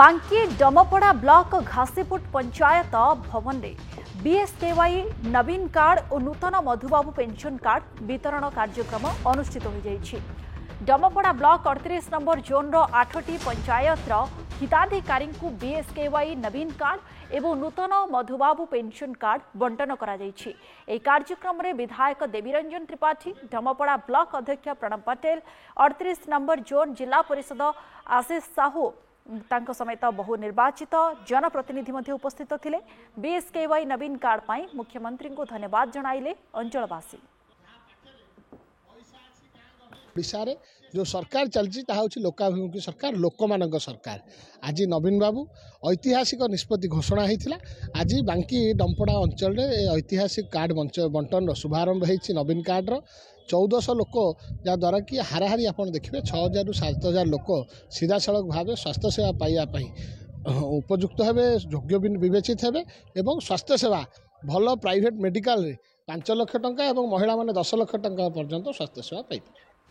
बांकी डमपड़ा ब्लॉक घासीपुट पंचायत भवन में बीएसकेवाई नवीन कार्ड और नूतन मधुबाबू पेंशन कार्ड वितरण कार्यक्रम अनुष्ठित हो जाइछि। डमपड़ा ब्लॉक 38 नंबर जोन रो 8टी पंचायत हिताधिकारी बीएसकेवाई नवीन कार्ड एवं नूतन मधुबाबू पेंशन कार्ड बंटन करा जाइछि। एही कार्यक्रम में विधायक देवीरंजन त्रिपाठी, डमपड़ा ब्लॉक अध्यक्ष प्रणब पटेल, 38 नंबर जोन जिला परिषद आशीष साहू तांको समेत बहु निर्वाचित जनप्रतिनिधि मध्य उपस्थित थिले। बीएसकेवाई नवीन कार्ड पाई मुख्यमंत्री को धन्यवाद जणाइले अंचलवासी। ओडिशा रे जो सरकार चलती लोकाभिमुखी सरकार, लोकमानक सरकार। आज नवीन बाबू ऐतिहासिक निष्पत्ति घोषणा होता। आज बांकी डमपड़ा अंचल ऐतिहासिक कार्ड बंटन शुभारंभ होती। नवीन कार्डर 1400 लोक जहाँद्वारा कि हाराहारी आप देखिए 6000 ରୁ 7000 लोक सीधा सड़क भाव स्वास्थ्य सेवा पाइबापी उपयुक्त हे, योग्य विवेचित हे और स्वास्थ्य सेवा भल प्राइवेट मेडिकल 5 लाख टंका और महिला मैंने 10 लाख टंका पर्यंत स्वास्थ्य सेवा पाइबे।